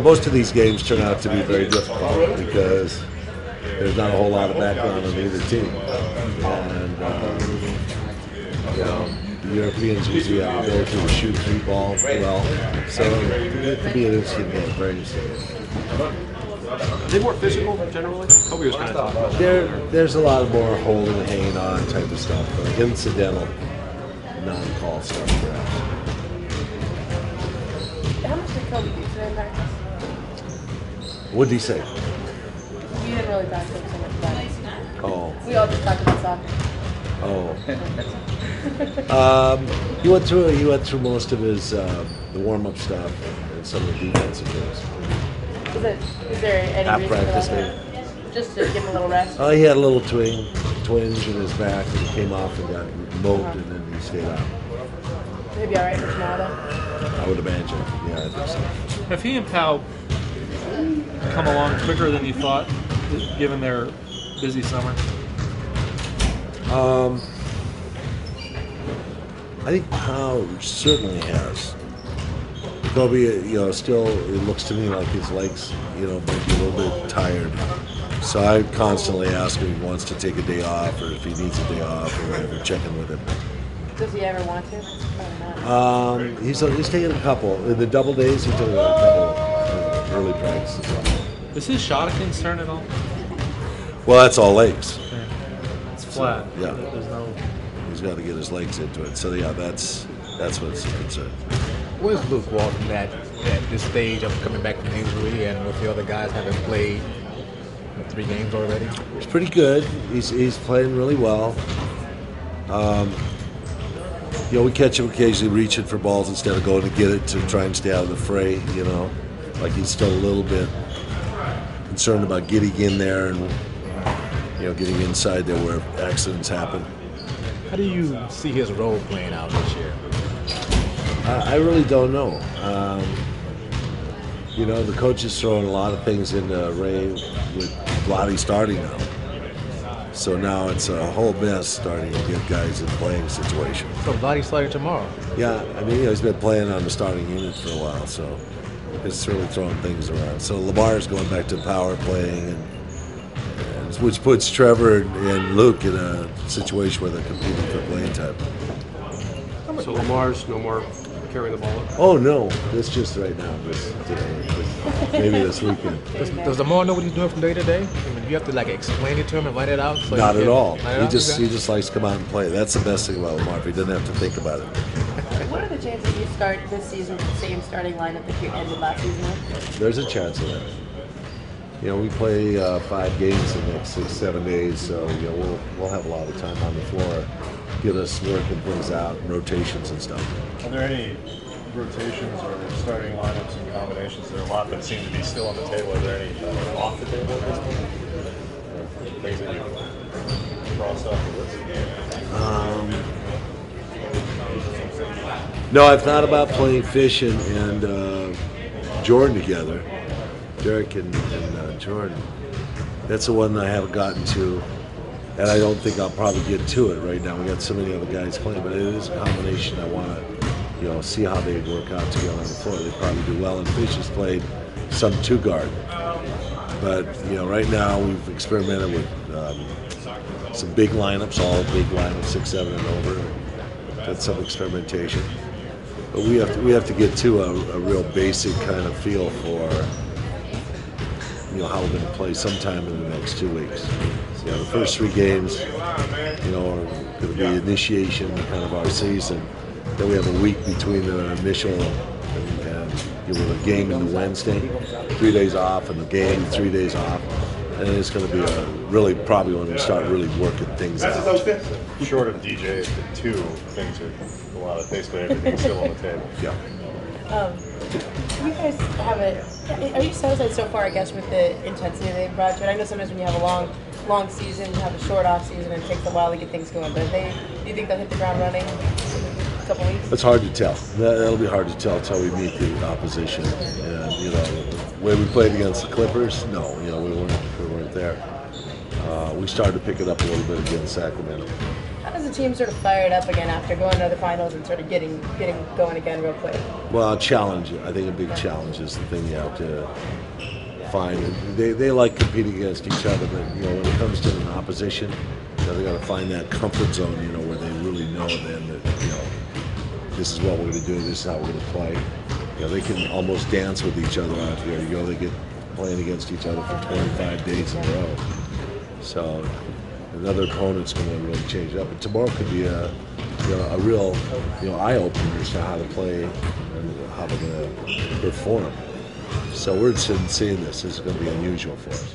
most of these games turn out to be very difficult because there's not a whole lot of background on either team. And, the Europeans usually have the ability to shoot three ball well. So it could be an interesting game, very interesting game. Are they more physical generally? Kobe was kind of talking about There's a lot of more holding, hanging on type of stuff, like incidental, non-call stuff, perhaps. How much did Kobe do today in practice? What did he say? We didn't really talk to him so much about it. Oh. We all just talked about soccer. Oh. He went through most of his the warm-up stuff and some of the defensive things. Is there any At reason practice, for that? Just to give him a little rest? He had a little twinge in his back and he came off and got moped and then he stayed out. He'll be all right for tomorrow, though? I would imagine. Yeah, I think so. Have he and Powell come along quicker than you thought, given their busy summer? I think Powell certainly has. Kobe, still, it looks to me like his legs, might be a little bit tired. So I constantly ask him if he wants to take a day off or if he needs a day off or whatever, checking with him. Does he ever want to? Probably not. He's taken a couple. In the double days, he took a couple early practices. Is his shot a concern at all? Well, that's all legs. Okay. It's flat. Yeah. There's no. He's got to get his legs into it. So yeah, that's what's a concern. Where's Luke Walton at this stage of coming back from injury and with the other guys having played 3 games already? He's pretty good. He's playing really well. We catch him occasionally reaching for balls instead of going to get it to try and stay out of the fray, Like he's still a little bit concerned about getting in there and, getting inside there where accidents happen. How do you see his role playing out this year? I really don't know. The coach is throwing a lot of things into Ray with Vlade starting now. So now it's a whole mess starting to get guys in playing situations. So Vlade's starting tomorrow? Yeah, he's been playing on the starting unit for a while, so it's really throwing things around. So Lamar's going back to power playing, which puts Trevor and Luke in a situation where they're competing for playing time. So Lamar's no more carrying the ball up? Oh, no. It's just right now. Maybe this weekend. Does Lamar know what he's doing from day to day? You have to explain it to him and write it out? So Not at all. He just likes to come out and play. That's the best thing about Lamar. He doesn't have to think about it. What are the chances you start this season with the same starting lineup that you ended last season with? There's a chance of that. We play 5 games in the next 6-7 days, so we'll have a lot of time on the floor, get us working things out, rotations and stuff. Are there any rotations or starting lineups and combinations? There are a lot that seem to be still on the table. Are there any off the table at this point? Things that you've crossed off the list? No, I've thought about playing Fish and Jordan together. Derek and Jordan. That's the one I haven't gotten to, and I don't think I'll probably get to it right now. We got so many other guys playing, but it is a combination I want to, see how they work out together on the floor. They probably do well, and Fish has played some 2-guard. But right now we've experimented with some big lineups, all big lineups, 6, 7, and over. Done some experimentation, but we have to get to a real basic kind of feel for. How we're going to play sometime in the next 2 weeks. The first 3 games, are going to be initiation kind of our season. Then we have a week between the initial and the game and the Wednesday, 3 days off, and the game 3 days off. And it's going to be probably when we start really working things out. Short of DJ, the 2 things are a lot of basically everything's still on the table. Yeah. You guys are you satisfied so far, I guess, with the intensity they've brought to it? I know sometimes when you have a long season, you have a short off season, and it takes a while to get things going. But do you think they'll hit the ground running in a couple weeks? It's hard to tell. That'll be hard to tell until we meet the opposition. And the way we played against the Clippers, no, we weren't there. We started to pick it up a little bit against Sacramento. How does it team sort of fired up again after going to the finals and sort of getting going again real quick? Well, a challenge. I think a big challenge is the thing you have to find. They like competing against each other, but when it comes to an opposition, they got to find that comfort zone. Where they really know then that this is what we're going to do. This is how we're going to play. They can almost dance with each other out here. They get playing against each other for 25 days in a row. So another opponent's going to really change it up. And tomorrow could be a real eye opener as to how to play and how they're going to perform. So we're interested in seeing this. This is going to be unusual for us.